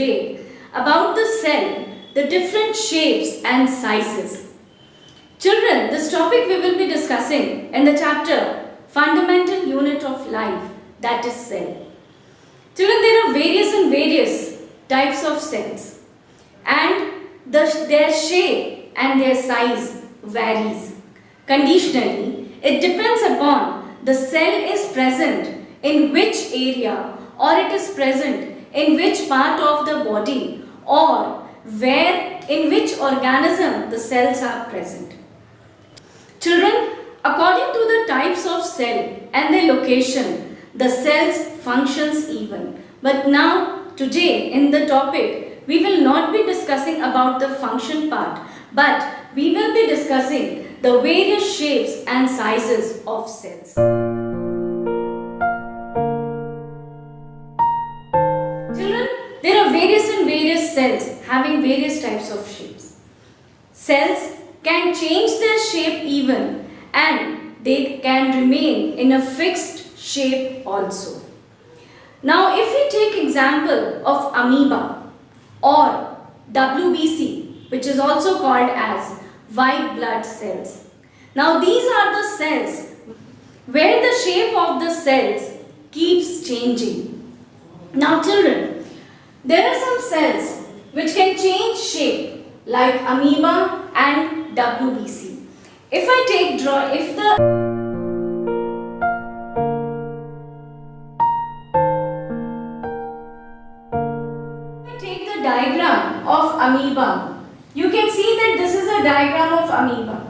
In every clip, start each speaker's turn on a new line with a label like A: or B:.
A: today about the cell, the different shapes and sizes. Children, this topic we will be discussing in the chapter Fundamental Unit of Life, that is cell. Children, there are various types of cells and their shape and their size varies. Conditionally, it depends upon the cell is present in which area or it is present in which part of the body or where in which organism the cells are present. Children, according to the types of cell and their location, the cells functions even. But now, today in the topic, we will not be discussing about the function part, but we will be discussing the various shapes and sizes of cells. Children, there are various cells having various types of shapes. Cells can change their shape even and they can remain in a fixed shape also. Now if we take example of amoeba or WBC, which is also called as white blood cells. Now these are the cells where the shape of the cells keeps changing. Now children, there are some cells which can change shape like amoeba and WBC. If I take the diagram of amoeba, you can see that this is a diagram of amoeba.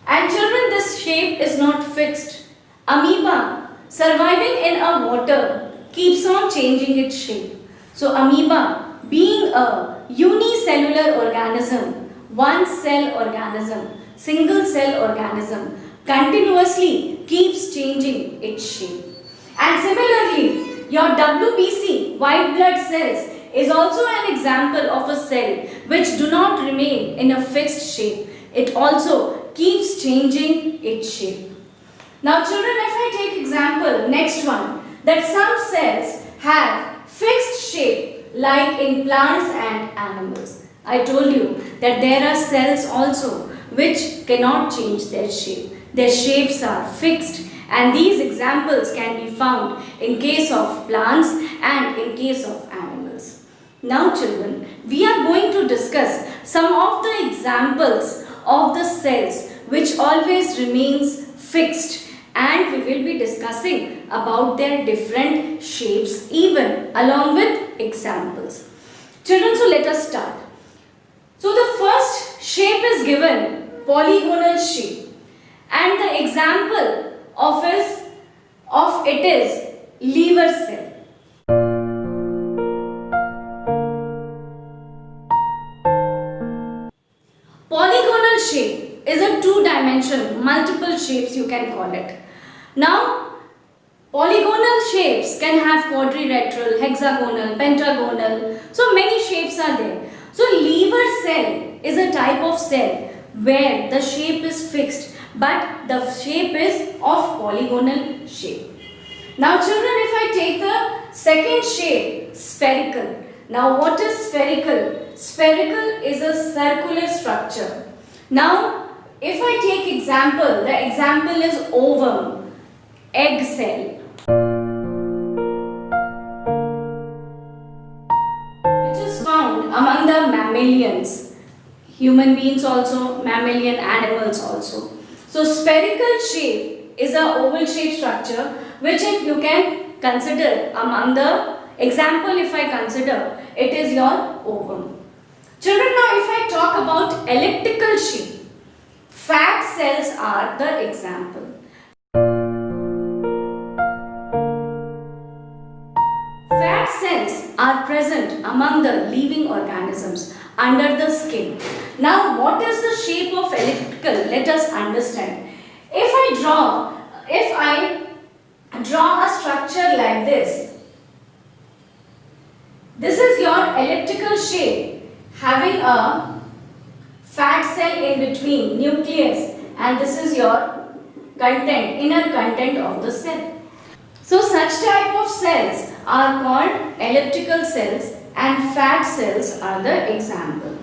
A: And children, this shape is not fixed. Amoeba surviving in a water keeps on changing its shape. So amoeba being a unicellular organism, one cell organism, single cell organism, continuously keeps changing its shape. And similarly, your WBC, white blood cells, is also an example of a cell which do not remain in a fixed shape. It also keeps changing its shape. Now children, if I take example, next one, that some cells have fixed shape like in plants and animals. I told you that there are cells also which cannot change their shape. Their shapes are fixed, and these examples can be found in case of plants and in case of animals. Now children, we are going to discuss some of the examples of the cells which always remains fixed, and we will be discussing about their different shapes even along with examples. Children, so let us start. So the first shape is given polygonal shape, and the example of it is liver cell. Polygonal shape is a two-dimensional, multiple shapes you can call it. Now, polygonal shapes can have quadrilateral, hexagonal, pentagonal, so many shapes are there. So liver cell is a type of cell where the shape is fixed, but the shape is of polygonal shape. Now children, if I take the second shape, spherical. Now what is spherical? Spherical is a circular structure. Now if I take example, the example is ovum, egg cell. Among the mammalians, human beings also, mammalian animals also. So spherical shape is a oval shaped structure which if you can consider among the example, if I consider, it is your ovum. Children, now if I talk about elliptical shape, fat cells are the example. Fat cells are present among the living organisms under the skin. Now what is the shape of elliptical? Let us understand. If I draw a structure like this, this is your elliptical shape having a fat cell in between, nucleus, and this is your content, inner content of the cell. So such type of cells are called elliptical cells and fat cells are the example.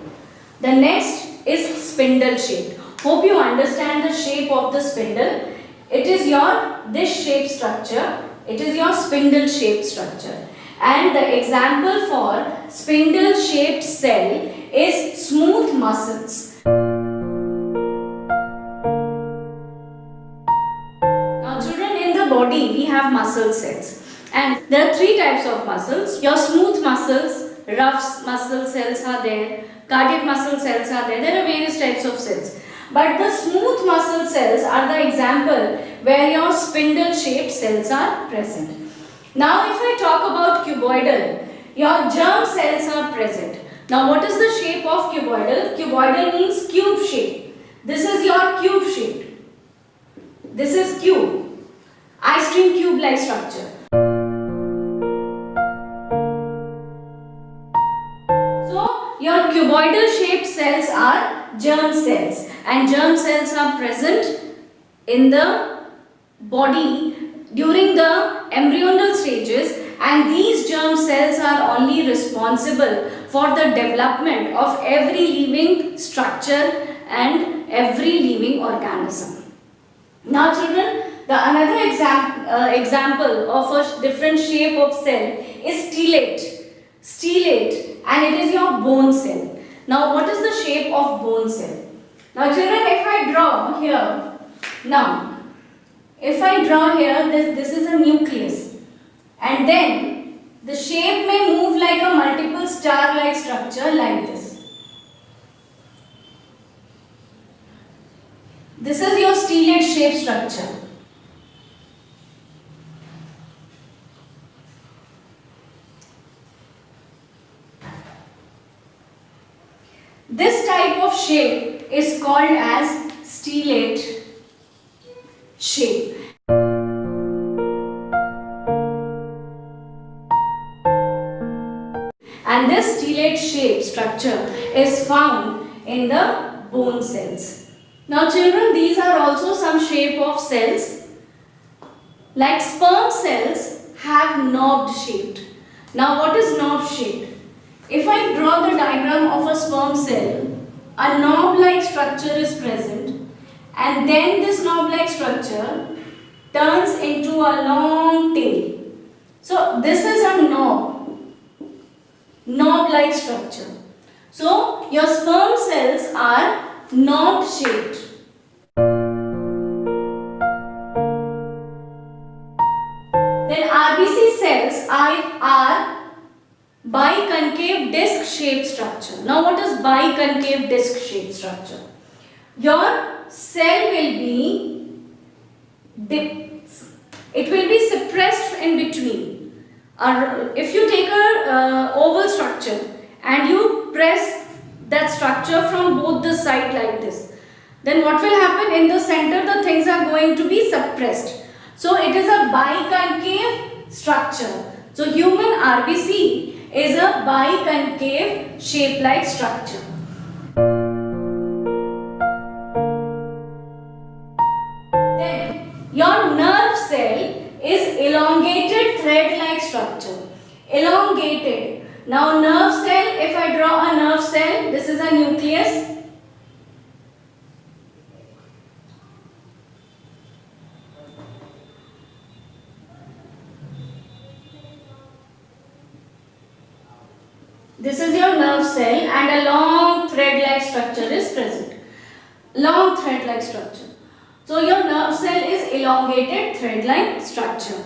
A: The next is spindle shaped. Hope you understand the shape of the spindle. It is your this shape structure. It is your spindle shaped structure. And the example for spindle shaped cell is smooth muscles. Now children, in the body we have muscle cells. And there are three types of muscles. Your smooth muscles, rough muscle cells are there, cardiac muscle cells are there. There are various types of cells. But the smooth muscle cells are the example where your spindle shaped cells are present. Now if I talk about cuboidal, your germ cells are present. Now what is the shape of cuboidal? Cuboidal means cube shape. This is your cube shape. This is cube. Ice cream cube like structure. So your cuboidal shaped cells are germ cells, and germ cells are present in the body during the embryonal stages, and these germ cells are only responsible for the development of every living structure and every living organism. Now children, the another example of a different shape of cell is stellate. Stellate, and it is your bone cell. Now what is the shape of bone cell? Now children, if I draw here, now if I draw here, this is a nucleus, and then the shape may move like a multiple star-like structure like this. This is your stellate shape structure. This type of shape is called as stellate shape. And this stellate shape structure is found in the bone cells. Now children, these are also some shape of cells. Like sperm cells have knobbed shaped. Now what is knob shaped? If I draw the diagram of a sperm cell, a knob-like structure is present, and then this knob-like structure turns into a long tail. So this is a knob-like structure. So your sperm cells are knob shaped. Then RBC cells are biconcave disc shaped structure. Now what is biconcave disc shaped structure? Your cell will be suppressed in between. If you take a oval structure and you press that structure from both the sides like this, then what will happen? In the center the things are going to be suppressed. So it is a biconcave structure. So human RBC is a biconcave shape like structure. Then your nerve cell is elongated thread-like structure. Elongated. Now nerve cell, if I draw a nerve cell, this is a nucleus. This is your nerve cell, and a long thread-like structure is present. Long thread-like structure. So your nerve cell is elongated thread-like structure.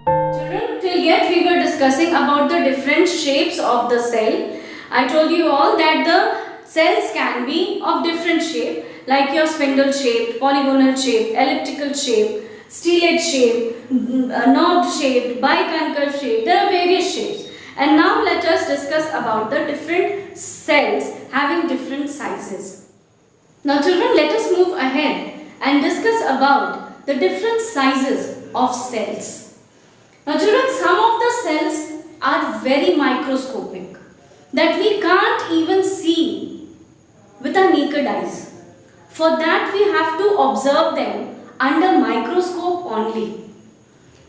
A: Children, till yet we were discussing about the different shapes of the cell. I told you all that the cells can be of different shape, like your spindle shaped, polygonal shape, elliptical shape, stellate shape, knob shaped, biconcave shape. There are various shapes. And now let us discuss about the different cells having different sizes. Now children, let us move ahead and discuss about the different sizes of cells. Now children, some of the cells are very microscopic that we can't even see with our naked eyes. For that we have to observe them under microscope only.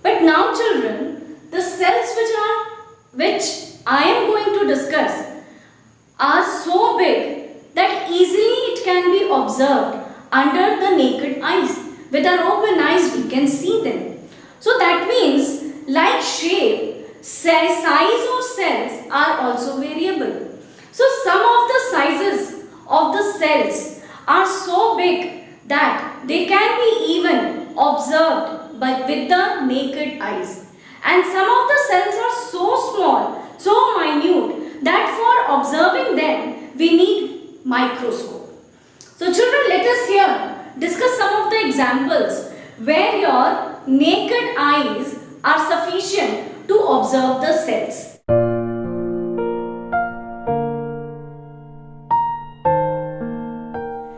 A: But now children, the cells which I am going to discuss are so big that easily it can be observed under the naked eyes. With our open eyes we can see them. So that means like shape, size of cells are also variable. So some of the sizes of the cells are so big that they can be even observed but with the naked eyes. And some of the cells are so small, so minute that for observing them we need microscope. So children, let us here discuss some of the examples where your naked eyes are sufficient to observe the cells.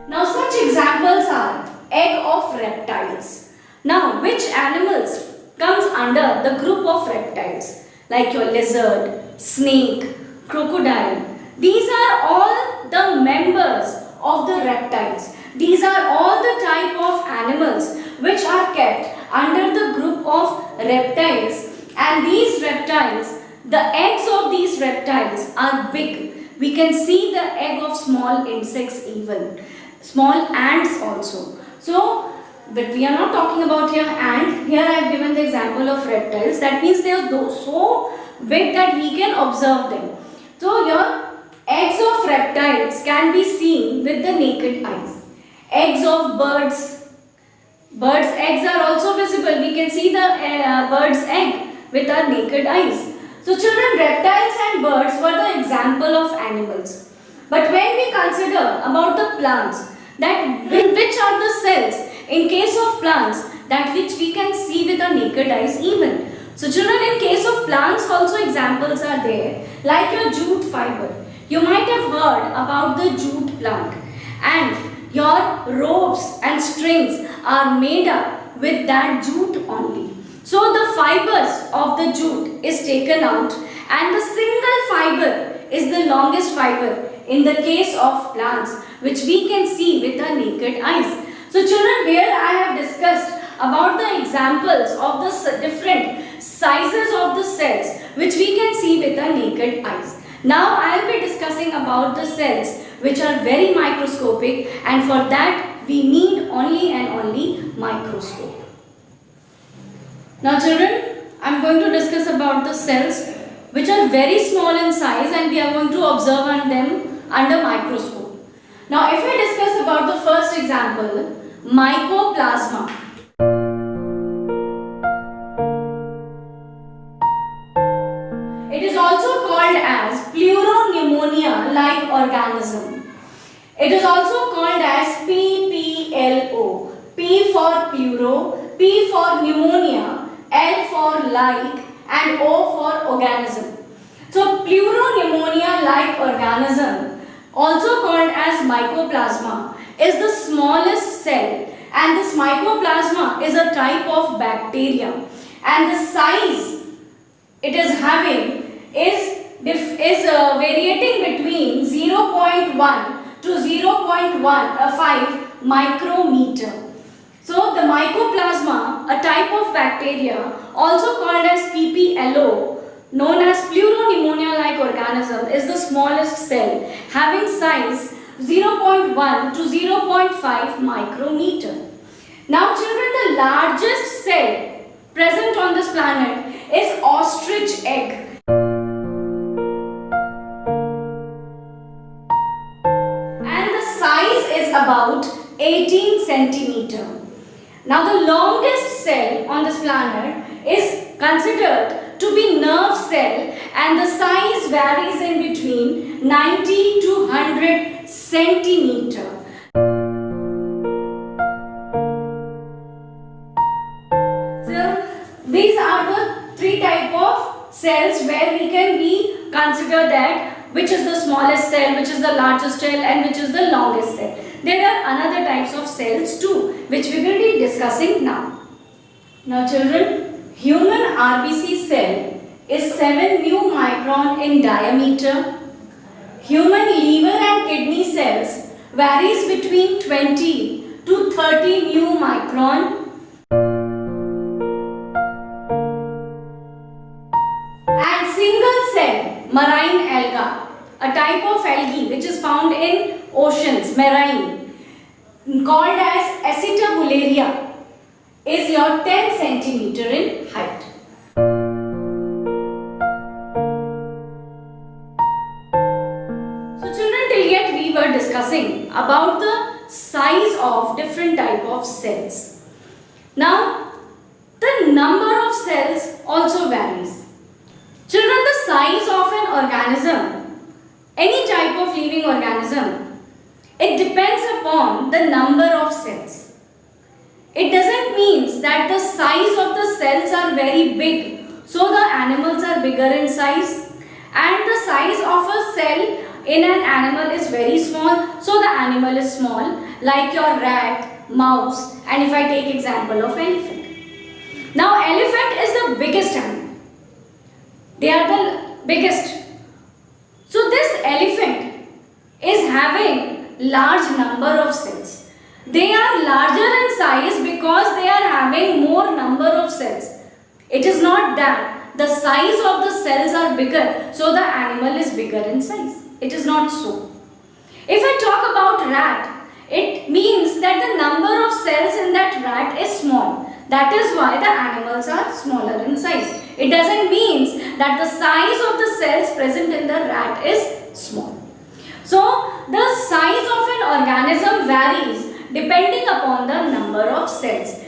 A: Now such examples are egg of reptiles. Now which animals comes under the group of reptiles like your lizard, snake, crocodile? These are all the members of the reptiles. These are all the type of animals which are kept under the group of reptiles, and these reptiles, the eggs of these reptiles are big. We can see the egg of small insects even, small ants also. So, but we are not talking about here ant. Here I have given the example of reptiles. That means they are so big that we can observe them. So your eggs of reptiles can be seen with the naked eyes. Eggs of birds. Birds' eggs are also visible. We can see the bird's egg with our naked eyes. So children, reptiles and birds were the example of animals. But when we consider about the plants, that which are the cells in case of plants that which we can see with our naked eyes even. So children, in case of plants also examples are there, like your jute fiber. You might have heard about the jute plant, and your ropes and strings are made up with that jute only. So the fibers of the jute is taken out, and the single fiber is the longest fiber in the case of plants, which we can see with our naked eyes. So children, here I have discussed about the examples of the different sizes of the cells which we can see with our naked eyes. Now I will be discussing about the cells which are very microscopic, and for that we need only and only microscope. Now children, I am going to discuss about the cells which are very small in size, and we are going to observe on them under microscope. Now if I discuss about the first example, mycoplasma. It is also called as pleuropneumonia-like organism. It is also called as PPLO. P for pleuro, P for pneumonia, L for like, and O for organism. So pleuropneumonia-like organism, also called as mycoplasma, is the smallest cell, and this mycoplasma is a type of bacteria, and the size it is having is variating between 0.1 to 0.15 micrometer. So the mycoplasma, a type of bacteria also called as PPLO, known as pleuropneumonia-like organism, is the smallest cell, having size 0.1 to 0.5 micrometer. Now children, the largest cell present on this planet is ostrich egg. And the size is about 18 centimeter. Now the longest cell on this planet is considered to be nerve cell, and the size varies in between 90 to 100 centimeter. So these are the three type of cells where we can consider that which is the smallest cell, which is the largest cell, and which is the longest cell. There are another types of cells too, which we will be discussing now. Now children, human RBC cell is 7 mu micron in diameter. Human liver and kidney cells varies between 20 to 30 mu micron. marine alga, a type of algae which is found in oceans, marine, called as Acetabularia, is your 10 centimeter in height. So children, till yet we were discussing about the size of different type of cells. Now the number of cells also varies. Children, the size of an organism, any type of living organism, it depends upon the number of cells. It doesn't mean that the size of the cells are very big, so the animals are bigger in size, and the size of a cell in an animal is very small, so the animal is small, like your rat, mouse, and if I take example of elephant. Now elephant is the biggest animal. They are the biggest. So this elephant is having large number of cells. They are larger in size because they are having more number of cells. It is not that the size of the cells are bigger, so the animal is bigger in size. It is not so. If I talk about rat, it means that the number of cells in that rat is small. That is why the animals are smaller in size. It doesn't mean that the size of the cells present in the rat is small. So the size of an organism varies depending upon the number of cells.